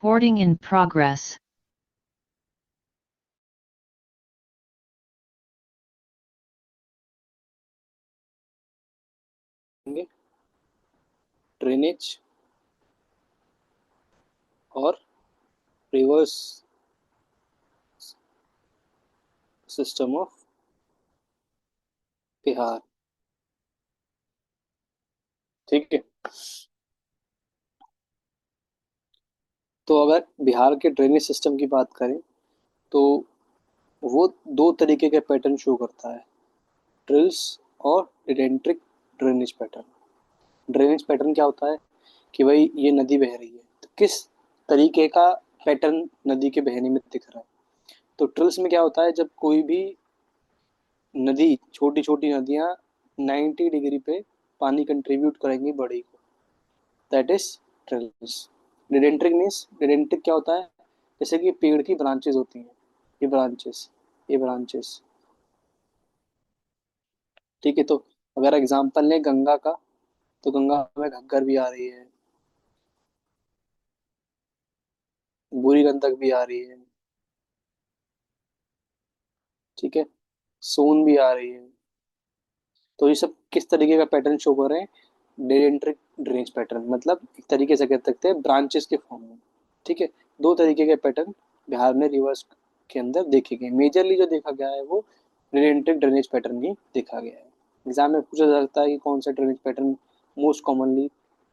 Recording in progress. Drainage और reverse system of Bihar. ठीक है, तो अगर बिहार के ड्रेनेज सिस्टम की बात करें तो वो दो तरीके के पैटर्न शो करता है, ड्रिल्स और रिडेंट्रिक ड्रेनेज पैटर्न। ड्रेनेज पैटर्न क्या होता है कि भाई ये नदी बह रही है तो किस तरीके का पैटर्न नदी के बहने में दिख रहा है। तो ट्रिल्स में क्या होता है, जब कोई भी नदी, छोटी छोटी नदियां 90 डिग्री पे पानी कंट्रीब्यूट करेंगी बड़ी को, दैट इज ट्रिल्स। डिडेंट्रिक मीन्स, डिडेंट्रिक क्या होता है, जैसे कि पेड़ की ब्रांचेस होती हैं, ये ब्रांचेस, ये ब्रांचेस। ठीक है, तो अगर एग्जांपल लें गंगा का, तो गंगा में घग्गर भी आ रही है, बूढ़ी गंडक भी आ रही है, ठीक है, सोन भी आ रही है। तो ये सब किस तरीके का पैटर्न शो कर रहे हैं, डेंड्रिक ड्रेनेज पैटर्न, मतलब एक तरीके से कह सकते हैं ब्रांचेस के फॉर्म में। ठीक है, दो तरीके के पैटर्न बिहार में रिवर्स के अंदर देखे गए। मेजरली जो देखा गया है वो डेंड्रिक ड्रेनेज पैटर्न ही देखा गया है। एग्जाम में पूछा जा सकता है कि कौन सा drainage pattern most commonly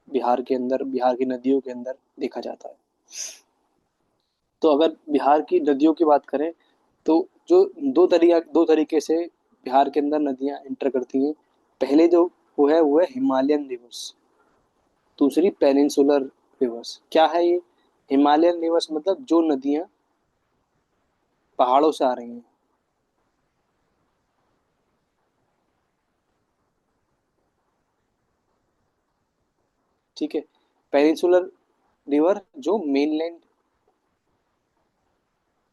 Bihar के अंदर, बिहार की नदियों के अंदर देखा जाता है। तो अगर बिहार की नदियों की बात करें तो जो दो तरीके से बिहार के अंदर नदियां एंटर करती हैं। पहले जो वो है हिमालयन रिवर्स, दूसरी पेनिनसुलर रिवर्स। क्या है ये हिमालयन रिवर्स, मतलब जो नदियां पहाड़ों से आ रही हैं। ठीक है, पेनिनसुलर रिवर जो मेनलैंड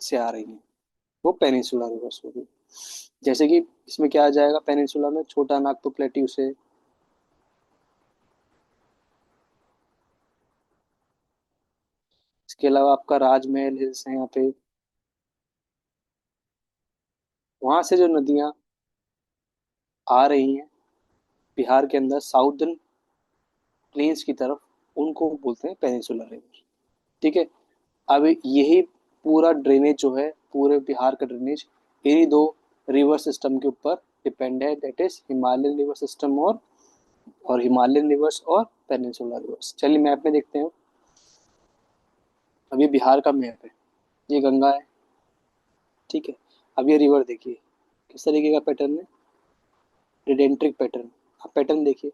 से आ रही हैं, वो पेनिनसुलर रिवर्स होगी। जैसे कि इसमें क्या आ जाएगा, पेनिनसुला में छोटा नागपुर प्लेट्यू से, इसके अलावा आपका राजमहल हिल्स है यहाँ पे। वहां से जो नदियां आ रही हैं बिहार के अंदर साउदर्न प्लेन्स की तरफ, उनको बोलते हैं पेनिनसुलर रिवर। ठीक है, अब यही पूरा ड्रेनेज जो है, पूरे बिहार का ड्रेनेज इन्हीं दो रिवर सिस्टम के ऊपर डिपेंड है, that is Himalayan river system और हिमालयन रिवर्स और पेनिनसुलर रिवर्स। चलिए मैप में देखते हैं। अब ये बिहार का मैप है, ये गंगा है। ठीक है, अब ये रिवर देखिए किस तरीके का पैटर्न है, रिडेंट्रिक पैटर्न। आप पैटर्न देखिए,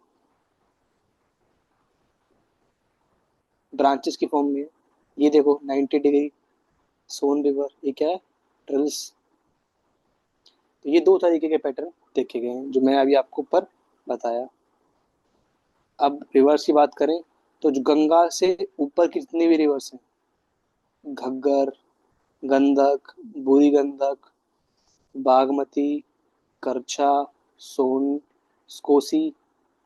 ब्रांचेस की फॉर्म में है। ये देखो 90 डिग्री सोन रिवर, ये क्या है, ट्रिल्स। तो ये दो तरीके के पैटर्न देखे गए हैं जो मैंने अभी आपको ऊपर बताया। अब रिवर्स की बात करें तो जो गंगा से ऊपर की जितनी भी रिवर्स हैं, घग्गर, गंडक, बूढ़ी गंडक, बागमती, करछा, सोन, कोसी,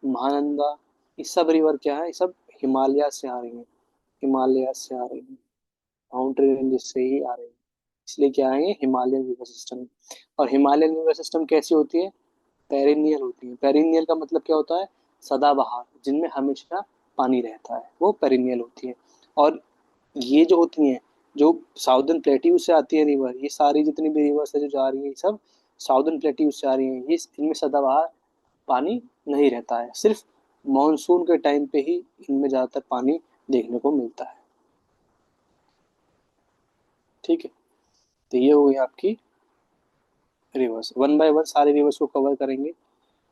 महानंदा, ये सब रिवर क्या है, ये सब हिमालय से आ रही हैं, हिमालय से आ रही हैं, माउंटेन रेंज से ही आ रही हैं। इसलिए क्या है, ये हिमालयन रिवर सिस्टम। और हिमालयन रिवर सिस्टम कैसी होती है, पेरिनियल होती है। पेरिनियल का मतलब क्या होता है, सदाबहार, जिनमें हमेशा पानी रहता है, वो पेरिनियल होती है। और ये जो होती हैं, जो साउदर्न प्लेट्यू से आती है रिवर, ये सारी जितनी भी रिवर्स है जो जा रही है, ये सब साउदर्न प्लेट्यू से आ रही हैं। ये इनमें सदाबहार पानी नहीं रहता है, सिर्फ मानसून के टाइम पे ही इनमें ज्यादातर पानी देखने को मिलता है। ठीक है, तो ये हो गई आपकी रिवर्स। वन बाय वन सारे रिवर्स को कवर करेंगे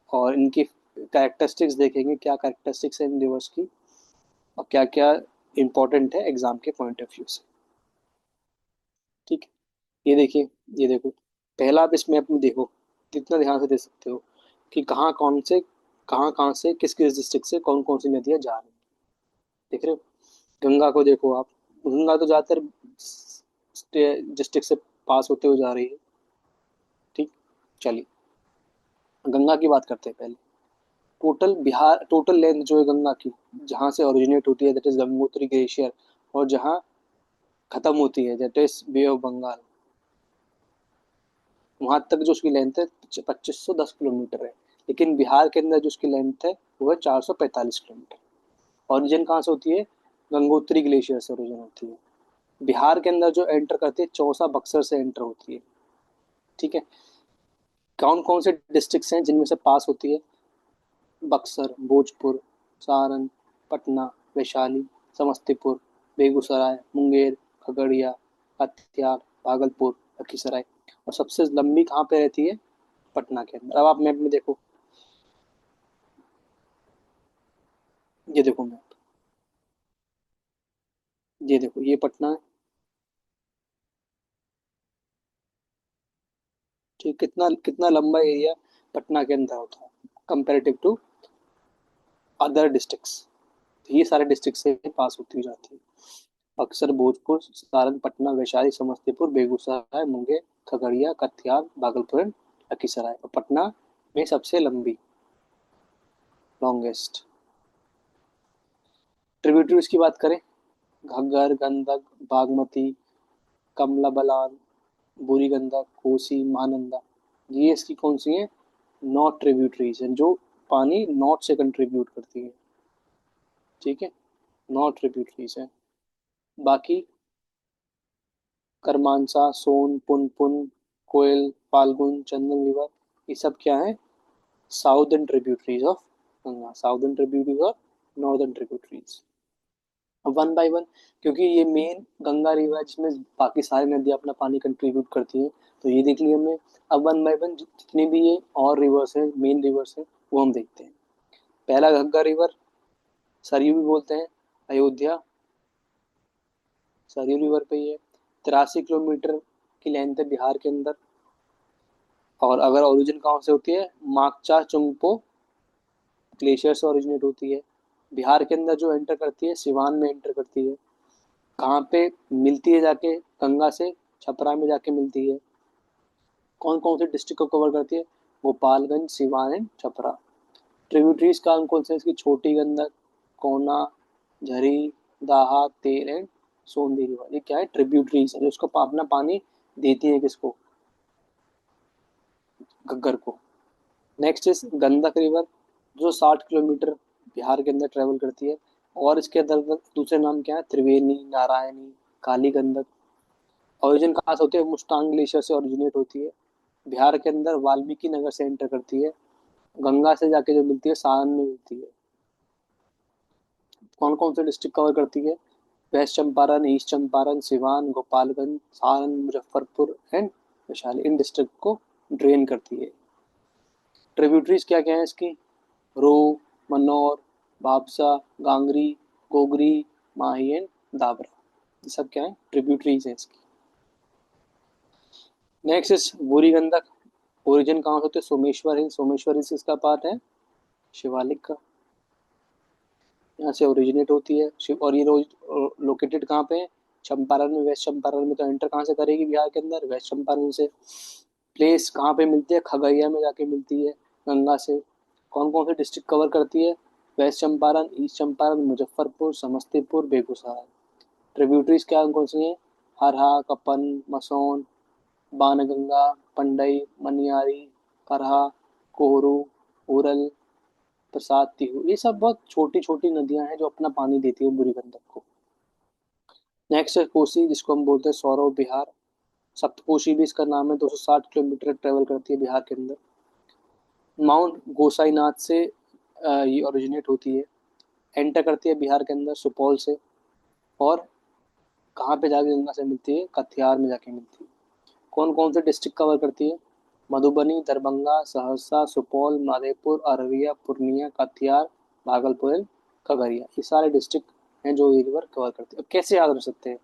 और इनकी कैरेक्टरिस्टिक्स देखेंगे, क्या कैरेक्टरिस्टिक्स है इन रिवर्स की और क्या क्या इंपॉर्टेंट है एग्जाम के पॉइंट ऑफ व्यू से। ठीक है, ये देखिए, ये देखो, पहला आप इस मैप में देखो, कितना ध्यान से देख सकते हो कि कहाँ कहाँ से किस किस डिस्ट्रिक्ट से कौन कौन सी नदियां जा रही हैं। देख रहे हो, गंगा को देखो आप, गंगा तो ज्यादातर डिस्ट्रिक्ट से पास होते हुए जा रही है। ठीक, चलिए गंगा की बात करते हैं पहले। टोटल लेंथ जो है गंगा की, जहाँ से ओरिजिनेट होती है दैट इज गंगोत्री ग्लेशियर, और जहाँ खत्म होती है, that is bay of Bengal. वहां तक जो उसकी लेंथ है 2510 किलोमीटर है। लेकिन बिहार के अंदर जो उसकी लेंथ है वो है 445 किलोमीटर। ओरिजिन कहाँ से होती है? गंगोत्री ग्लेशियर से ओरिजिन होती है। बिहार के अंदर जो एंटर करती है चौसा बक्सर से एंटर होती है। ठीक है। कौन कौन से डिस्ट्रिक्ट्स हैं जिनमें से पास होती है? बक्सर, भोजपुर, सारण, पटना, वैशाली, समस्तीपुर, बेगूसराय, मुंगेर, खगड़िया, कटिहार, भागलपुर, लखीसराय। और सबसे लंबी कहाँ पे रहती है? पटना के अंदर। अब आप मैप में देखो, ये देखो मैप, ये देखो ये पटना है। ठीक, कितना कितना लंबा एरिया पटना के अंदर होता है कंपेरेटिव टू अदर डिस्ट्रिक्ट्स। ये सारे डिस्ट्रिक्ट से पास होती जाती है। बक्सर, भोजपुर, सारण, पटना, वैशाली, समस्तीपुर, बेगूसराय, मुंगेर, खगड़िया, कटिहार, भागलपुर, लखीसराय। और पटना में सबसे लंबी, लॉन्गेस्ट। ट्रिब्यूटरीज की बात करें, घग्गर, गंडक, बागमती, कमला बलान, बूढ़ी गंडक, कोसी, महानंदा। ये इसकी कौन सी है? नॉर्थ ट्रिब्यूटरीज हैं, जो पानी नॉर्थ से कंट्रीब्यूट करती है। ठीक है, नॉर्थ ट्रिब्यूटरीज है। बाकी करमानसा, सोन, पुनपुन, कोयल, फाल्गुन, चंदन रिवर, ये सब क्या है? Southern tributaries of Ganga. Southern tributaries और northern tributaries. One by one, क्योंकि ये मेन गंगा रिवर है जिसमें बाकी सारी नदियां अपना पानी कंट्रीब्यूट करती हैं, तो ये देख लिया हमने। अब वन बाय वन जितनी भी ये और रिवर्स हैं, मेन रिवर्स हैं, वो हम देखते हैं। पहला घग्गर रिवर, सरयू भी बोलते हैं। अयोध्या, सरयू रिवर पे ही है। 83 किलोमीटर की लेंथ है बिहार के अंदर। और अगर ओरिजिन कहाँ से होती है? माकचा चुंगपो ग्लेशियर से ओरिजिनेट होती है। बिहार के अंदर जो एंटर करती है सिवान में एंटर करती है। कहाँ पे मिलती है जाके गंगा से? छपरा में जाके मिलती है। कौन कौन से डिस्ट्रिक्ट को कवर करती है? गोपालगंज, सिवान एंड छपरा। ट्रिब्यूटरीज का कौन से? इसकी छोटी गंडक, कोना, झरी, दाहा, तेर एंड सोंदी रिवर। ये क्या है? ट्रिब्यूटरीज है जो उसको अपना पानी देती है किसको? घग्गर को। नेक्स्ट इज गंडक रिवर, जो 60 किलोमीटर बिहार के अंदर ट्रेवल करती है। और इसके अंदर दूसरे नाम क्या है? त्रिवेणी, नारायणी, काली गंडक। ओरिजिन कहाँ से होती है? मुस्तांग ग्लेशियर से ओरिजिनेट होती है। बिहार के अंदर वाल्मीकि नगर से एंटर करती है। गंगा से जाके जो मिलती है सारण में मिलती है। कौन कौन से डिस्ट्रिक्ट कवर करती है? West Champaran, east Champaran, Siwan, Gopalganj, Saran, Muzaffarpur and Vaishali. इन डिस्ट्रिक्ट को ड्रेन करती है। ट्रिब्यूटरीज क्या क्या है इसकी? रो, मनोर, भापसा, गांगरी, गोगरी, माही एंड दाबरा। ये सब क्या है? ट्रिब्यूटरीज है इसकी। नेक्स्ट इज बुरी गंडक। ओरिजिन कहाँ से होते हैं? सोमेश्वर हिल। सोमेश्वर हिल इसका पार्ट है शिवालिक का। यहाँ से ओरिजिनेट होती है शिव। और ये रोज लोकेटेड कहाँ पे है? चंपारण में। वेस्ट चंपारण में। तो एंटर कहाँ से करेगी बिहार के अंदर? वेस्ट चंपारण से। प्लेस कहाँ पे मिलती है? खगड़िया में जाके मिलती है गंगा से। कौन कौन से डिस्ट्रिक्ट कवर करती है? West Champaran, east Champaran, Muzaffarpur, Samastipur, Begusarai. Tributaries क्या कौन सी हैं? हरहा, कपन, मसौन, बाणगंगा, पंडई, मनियारी, करहा, कोहरू, उरल, प्रसाद, तिहु। ये सब बहुत छोटी छोटी नदियां हैं जो अपना पानी देती है बुरी गंडक को। नेक्स्ट है कोसी, जिसको हम बोलते हैं सौरव बिहार। सप्तकोशी भी इसका नाम है। 260 किलोमीटर ट्रेवल करती है बिहार के अंदर। माउंट गोसाईनाथ से ये ओरिजिनेट होती है। एंटर करती है बिहार के अंदर सुपौल से। और कहाँ पे जाके गंगा से मिलती है? कटिहार में जाके मिलती है। कौन कौन से डिस्ट्रिक्ट कवर करती है? मधुबनी, दरभंगा, सहरसा, सुपौल, मधेपुर, अररिया, पूर्णिया, कटिहार, भागलपुर, खगड़िया। ये सारे डिस्ट्रिक्ट हैं जो ये रिवर कवर करते हैं। अब कैसे याद रख सकते हैं?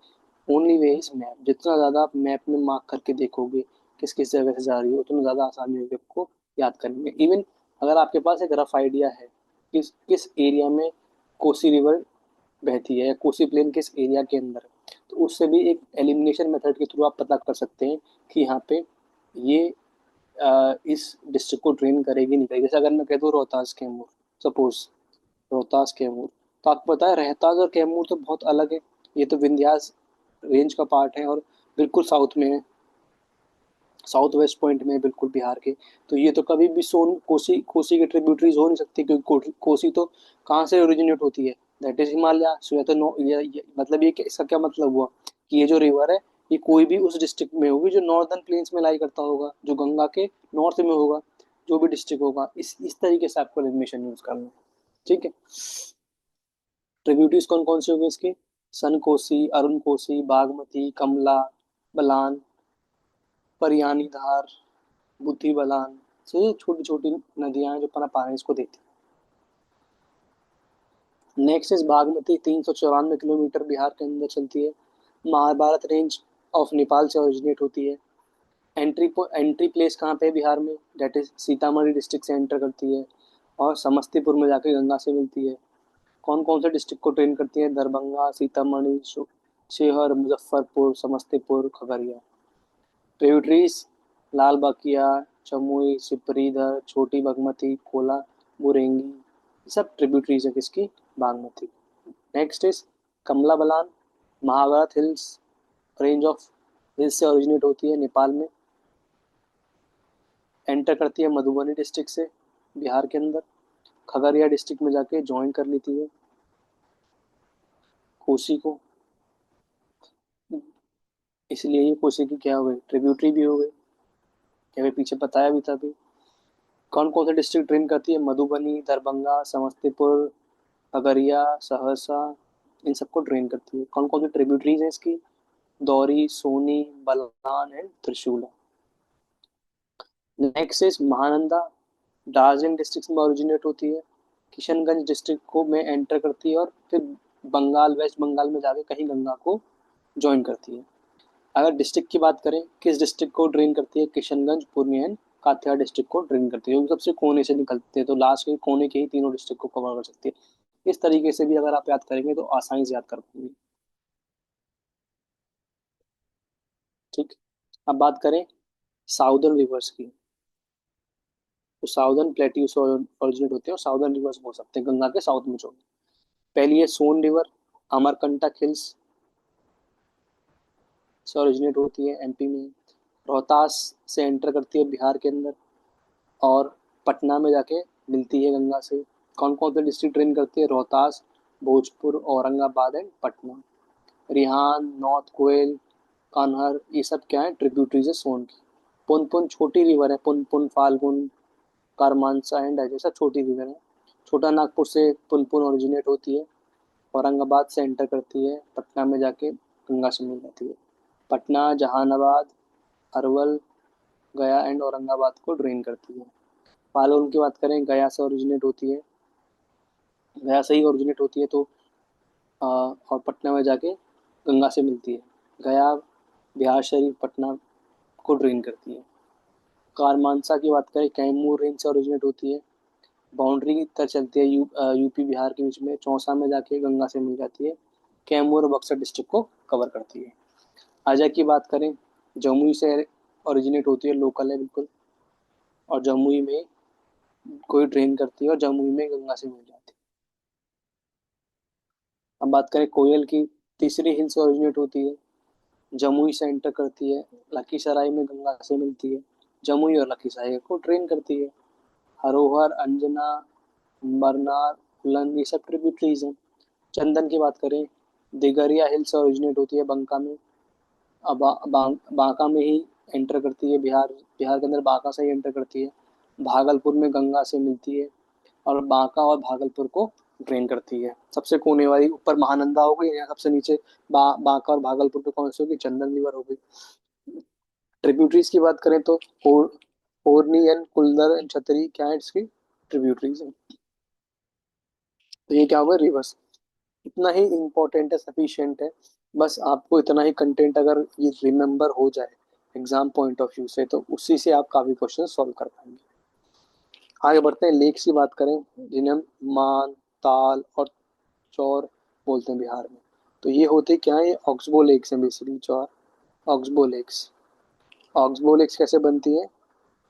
Only way is map. जितना ज़्यादा आप मैप में मार्क करके देखोगे किस किस जगह से जा रही है, उतना ज़्यादा आसानी होगी आपको याद करने में। इवन अगर आपके पास एक रफ आइडिया है किस किस एरिया में कोसी रिवर बहती है या कोसी प्लेन किस एरिया के अंदर है, तो उससे भी एक एलिमिनेशन मेथड के थ्रू आप पता कर सकते हैं कि यहाँ पे ये इस डिस्ट्रिक्ट को ड्रेन करेगी नहीं करेगी। जैसे अगर मैं कह दूँ रोहतास कैमूर, सपोज रोहतास कैमूर, तो आपको पता है रोहतास और कैमूर तो बहुत अलग है। ये तो विंध्यास रेंज का पार्ट है और बिल्कुल साउथ में है, साउथ वेस्ट पॉइंट में है बिल्कुल बिहार के। तो ये तो कभी भी सोन कोसी कोसी की ट्रिब्यूटरीज हो नहीं सकती, क्योंकि कोसी तो कहाँ से ओरिजिनेट होती है, दैट इज हिमालय। सो या तो मतलब इसका क्या मतलब हुआ कि ये जो रिवर है ये कोई भी उस डिस्ट्रिक्ट में होगी जो नॉर्दर्न प्लेन्स में लाई करता होगा, जो गंगा के नॉर्थ में होगा, जो भी डिस्ट्रिक्ट होगा। इस तरीके से आपको एलिमिनेशन यूज करना है, ठीक है। ट्रिब्यूटरीज कौन कौन सी होगी इसकी? सन कोसी, अरुण कोसी, बागमती, कमला बलान, परियानी धार, बुद्धि बलान। से छोटी छोटी नदियां हैं जो अपना पानी इसको देती हैं। Next is Bagmati, 394 kilometre Bihar के अंदर चलती है। महाभारत रेंज ऑफ नेपाल से ओरिजिनेट होती है। एंट्री प्लेस कहाँ पे है बिहार में? डेट इज सीतामढ़ी डिस्ट्रिक्ट से एंटर करती है और समस्तीपुर में जाके गंगा से मिलती है। कौन कौन से डिस्ट्रिक्ट को ट्रेन करती है? दरभंगा, सीतामढ़ी, शिवहर, मुजफ्फरपुर, समस्तीपुर, खगड़िया। ट्रिब्यूटरीज लाल बकिया, चमुई, सिपरीधर, छोटी बागमती, कोला, बुरेंगी, ये सब ट्रिब्यूटरीज है किसकी? Bagmati. Next is Kamla Balan, Mahabharat hills range of hills से ओरिजिनेट होती है नेपाल में, एंटर करती है मधुबनी डिस्ट्रिक्ट से बिहार के अंदर, खगड़िया डिस्ट्रिक्ट में जाके ज्वाइन कर लेती है कोसी को, इसलिए ये कोसी की क्या हो गई? ट्रिब्यूटरी भी हो गई। क्या मैं पीछे बताया भी था अभी। कौन कौन से डिस्ट्रिक्ट ड्रेन करती है? मधुबनी, दरभंगा, समस्तीपुर, खगड़िया, सहरसा, इन सबको ड्रेन करती है। कौन कौन सी ट्रिब्यूटरीज है इसकी? Dauri, Soni, Balan and Trishula. Next is Mahananda, Darjeeling district में ओरिजिनेट होती है, किशनगंज डिस्ट्रिक्ट को में एंटर करती है और फिर बंगाल, वेस्ट बंगाल में जाके कहीं गंगा को ज्वाइन करती है। अगर डिस्ट्रिक्ट की बात करें, किस डिस्ट्रिक्ट को ड्रेन करती है? किशनगंज, पूर्णिया एंड काठियावाड़ डिस्ट्रिक्ट को ड्रेन करती है, क्योंकि सबसे कोने से निकलते हैं, तो लास्ट के कोने के ही तीनों डिस्ट्रिक्ट को कवर कर सकती है। इस तरीके से भी अगर आप याद करेंगे तो आसानी से याद कर पाएंगे, ठीक। अब बात करें साउदर्न रिवर्स की, तो साउदर्न प्लेट्यू से ओरिजिनेट होते हैं और साउदर्न रिवर्स बोल सकते हैं गंगा के साउथ में जो। पहली है सोन रिवर, अमरकंटक हिल्स से ओरिजिनेट होती है एमपी में, रोहतास से एंटर करती है बिहार के अंदर और पटना में जाके मिलती है गंगा से। कौन कौन से डिस्ट्रिक्ट ड्रेन करती है? रोहतास, भोजपुर, औरंगाबाद एंड पटना। रिहान, नॉर्थ कोयल, कान्हर, ये सब क्या है? ट्रिब्यूटरीज है सोन की। पुनपुन छोटी रिवर है, पुनपुन, फाल्गुन, कारमानसा एंड ऐसे सब छोटी रिवर है। छोटा नागपुर से पुनपुन ओरिजिनेट होती है, औरंगाबाद से एंटर करती है, पटना में जाके गंगा से मिल जाती है। पटना, जहानाबाद, अरवल, गया एंड औरंगाबाद को ड्रेन करती है। फाल्गुन की बात करें, गया से ओरिजिनेट होती है, गया से ही ओरिजिनेट होती है तो और पटना में जाके गंगा से मिलती है। गया, बिहार शरीफ, पटना को ड्रेन करती है। कारमानसा की बात करें, कैमूर रेंज से ओरिजिनेट होती है, बाउंड्री की तरह चलती है यूपी बिहार के बीच में, चौसा में जाके गंगा से मिल जाती है, कैमूर और बक्सर डिस्ट्रिक्ट को कवर करती है। अजय की बात करें, जमुई से ओरिजिनेट होती है, लोकल है बिल्कुल, और जमुई में कोई ड्रेन करती है और जमुई में गंगा से मिल जाती है। अब बात करें कोयल की, तीसरी हिल से ओरिजिनेट होती है, जमुई से एंटर करती है, लखीसराय में गंगा से मिलती है, जमुई और लखीसराय को ड्रेन करती है। हरोहर, अंजना, बरनार, उलन, ये सब ट्रिब्यूटरीज हैं। चंदन की बात करें, दिगरिया हिल से ओरिजिनेट होती है बंका में, अब बांका में ही एंटर करती है, बिहार बिहार के अंदर बांका से ही एंटर करती है, भागलपुर में गंगा से मिलती है और बांका और भागलपुर को ड्रेन करती है। सबसे कोने वाली ऊपर महानंदा हो गई, या सबसे नीचे बांका और भागलपुर पे कौन सी होगी? चंदन रिवर हो गई। ट्रिब्यूटरीज की बात करें तो ओरनी एंड कुल्लर एंड छतरी क्या है इसकी? ट्रिब्यूटरीज है। तो ये क्या होगा? रिवर्स। इतना ही इम्पोर्टेंट है, सफिशिएंट है। बस आपको इतना ही कंटेंट अगर ये रिमेंबर हो जाए एग्जाम पॉइंट ऑफ व्यू से, तो उसी से आप काफी क्वेश्चन सॉल्व कर पाएंगे। आगे बढ़ते हैं, लेक्स की बात करें जिन्हें हम मान, ताल और चौर बोलते हैं बिहार में। तो ये होते क्या है? ये ऑक्सबो लेक्स हैं बेसिकली, चौर ऑक्सबो लेक्स। ऑक्सबो लेक्स कैसे बनती है?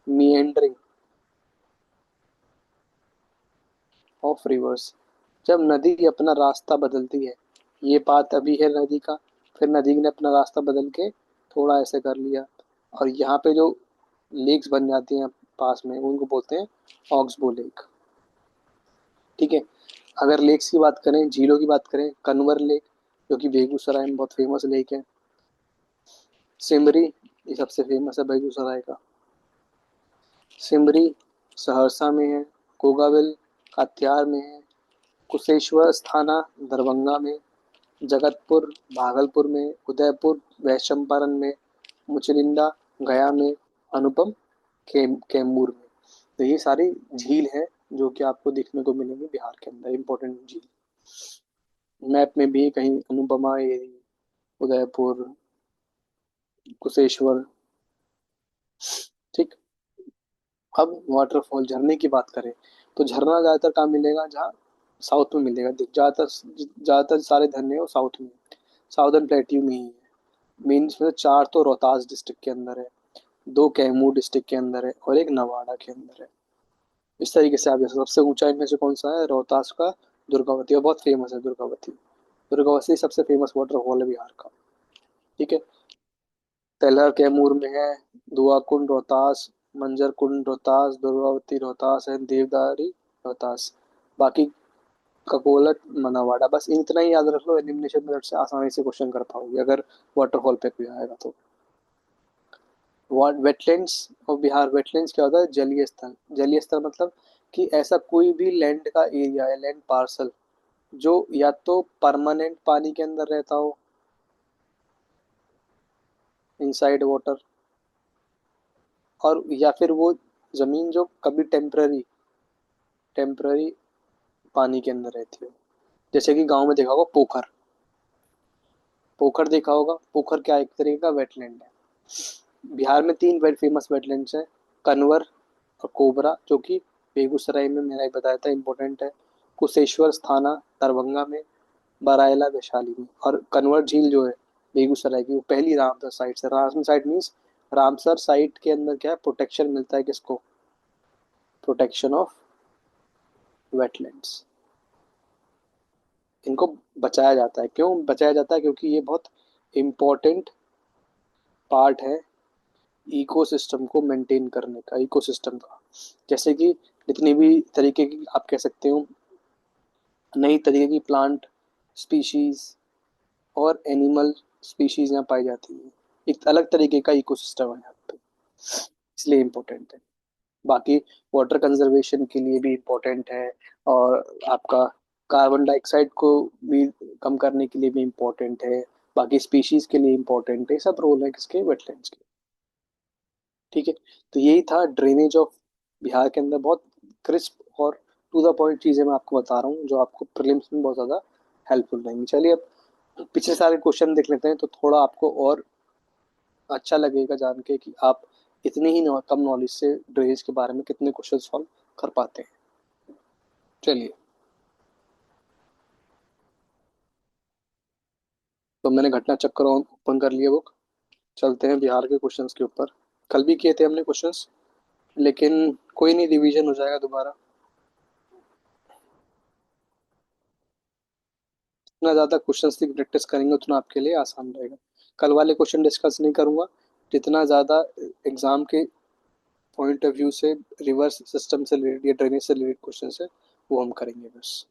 मिएंडरिंग ऑफ रिवर्स, जब नदी अपना रास्ता बदलती है, ये पाथ अभी है नदी का, फिर नदी ने अपना रास्ता बदल के थोड़ा ऐसे कर लिया, और यहाँ पे जो लेक्स बन जाती हैं पास में उनको बोलते हैं ऑक्सबो लेक। ठीक है। अगर लेक्स की बात करें, झीलों की बात करें, कन्वर लेक जो कि बेगूसराय में बहुत फेमस लेक है। सिमरी, ये सबसे फेमस है बेगूसराय का। सिमरी सहरसा में है, कोगाविल कात्यार में है, कुशेश्वर स्थाना दरभंगा में, जगतपुर भागलपुर में, उदयपुर वेस्ट चंपारण में, मुचलिंदा गया में, अनुपम कैमूर में। तो ये सारी झील है जो कि आपको देखने को मिलेंगी बिहार के अंदर, इंपॉर्टेंट झील। मैप में भी कहीं अनुपमा, ये उदयपुर, कुशेश्वर। ठीक। अब वाटरफॉल, झरने की बात करें तो झरना ज़्यादातर कहाँ मिलेगा, जहाँ साउथ में मिलेगा। देख, ज़्यादातर सारे झरने वो साउथ में, साउदर्न प्लेट्यू में ही है। मेन इसमें से चार तो रोहतास डिस्ट्रिक्ट के अंदर है, दो कैमूर डिस्ट्रिक्ट के अंदर है, और एक नवादा के अंदर है। इस तरीके से आप जैसे सबसे ऊंचा इनमें से कौन सा है, रोहतास का दुर्गावती, और बहुत फेमस है दुर्गावती। दुर्गावती सबसे फेमस वाटरफॉल है बिहार का। ठीक है। तेलहर कैमूर में है, दुआकुंड रोहतास, मंजर कुंड रोहतास, दुर्गावती रोहतास है, देवदारी रोहतास। बाकी ककोलत मनावाड़ा। बस इतना ही याद रख लो, एलिमिनेशन मेथड से आसानी से क्वेश्चन कर पाओगे अगर वाटरफॉल पे कोई आएगा तो। वेटलैंड्स ऑफ बिहार, वेटलैंड्स क्या होता है, जलीय स्थल। जलीय स्थल मतलब कि ऐसा कोई भी लैंड का एरिया है, लैंड पार्सल, जो या तो परमानेंट पानी के अंदर रहता हो, इनसाइड वाटर, और या फिर वो जमीन जो कभी टेम्पररी टेम्पररी पानी के अंदर रहती हो। जैसे कि गांव में देखा होगा पोखर, पोखर देखा होगा, पोखर क्या एक तरीके का वेटलैंड है। बिहार में तीन वेट फेमस वेटलैंड्स हैं, कन्वर और कोबरा, जो कि बेगूसराय में मैंने बताया था इंपॉर्टेंट है, कुशेश्वर स्थाना दरभंगा में, बरायला वैशाली में। और कन्वर झील जो है बेगूसराय की, वो पहली रामसर साइट से, Ramsar site means Ramsar site के अंदर क्या है, प्रोटेक्शन मिलता है किसको, प्रोटेक्शन ऑफ वेटलैंड्स। इनको बचाया जाता है। क्यों बचाया जाता है, क्योंकि ये बहुत इम्पोर्टेंट पार्ट है इकोसिस्टम को मेंटेन करने का, इकोसिस्टम का। जैसे कि जितनी भी तरीके की आप कह सकते हो नई तरीके की प्लांट स्पीशीज और एनिमल स्पीशीज यहाँ पाई जाती है, एक अलग तरीके का इकोसिस्टम है यहाँ पे, इसलिए इम्पोर्टेंट है। बाकी वाटर कंजर्वेशन के लिए भी इम्पोर्टेंट है, और आपका कार्बन डाइऑक्साइड को भी कम करने के लिए भी इम्पोर्टेंट है, बाकी स्पीशीज के लिए इम्पोर्टेंट है, सब रोल है किसके, वेटलैंड्स के। ठीक है। तो यही था ड्रेनेज ऑफ बिहार के अंदर, बहुत क्रिस्प और टू द पॉइंट चीज़ें मैं आपको बता रहा हूँ जो आपको प्रीलिम्स में बहुत ज़्यादा हेल्पफुल रहेंगी। चलिए अब पिछले सारे क्वेश्चन देख लेते हैं, तो थोड़ा आपको और अच्छा लगेगा जान के कि आप इतने ही कम नॉलेज से ड्रेनेज के बारे में कितने क्वेश्चन सॉल्व कर पाते हैं। चलिए, तो मैंने घटना चक्र ओपन कर लिया बुक, चलते हैं बिहार के क्वेश्चंस के ऊपर। कल भी किए थे हमने क्वेश्चंस, लेकिन कोई नहीं, रिवीजन हो जाएगा दोबारा। जितना ज़्यादा क्वेश्चंस की प्रैक्टिस करेंगे उतना आपके लिए आसान रहेगा। कल वाले क्वेश्चन डिस्कस नहीं करूंगा, जितना ज़्यादा एग्जाम के पॉइंट ऑफ व्यू से रिवर्स सिस्टम से रिलेटेड या ड्रेनेज से रिलेटेड क्वेश्चन है वो हम करेंगे बस।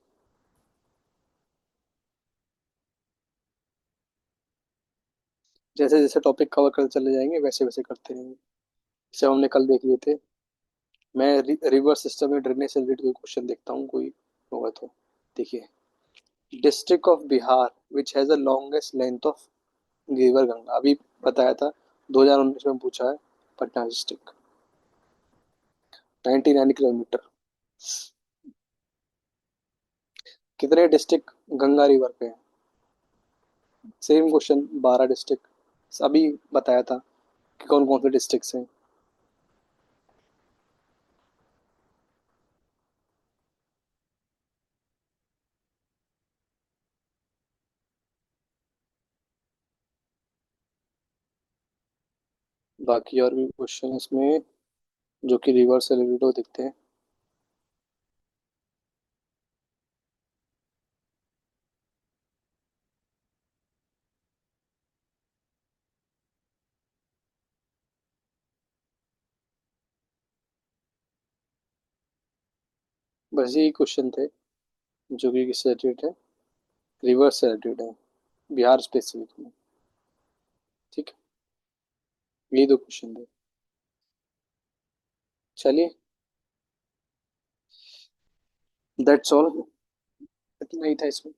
जैसे जैसे टॉपिक कवर कर चले जाएंगे वैसे वैसे करते रहेंगे। जैसे हमने कल देख लिए थे, मैं रिवर्स सिस्टम में ड्रेनेज से रिलेटेड कोई क्वेश्चन देखता हूँ कोई होगा तो। देखिए, district of Bihar which has the longest length of river Ganga, अभी बताया था 2019 में पूछा है, पटना डिस्ट्रिक्ट 99 किलोमीटर। कितने डिस्ट्रिक्ट गंगा रिवर पे हैं, सेम क्वेश्चन, 12 डिस्ट्रिक्ट, अभी बताया था कि कौन कौन से डिस्ट्रिक्ट हैं। बाकी और भी क्वेश्चन इसमें जो कि रिवर से रिलेटेड हो दिखते हैं। बस यही क्वेश्चन थे जो कि किससे रिलेटेड है, रिवर्स से रिलेटेड है, बिहार स्पेसिफिक में। ठीक है, यही दो क्वेश्चन थे। चलिए, दैट्स ऑल, इतना ही था इसमें।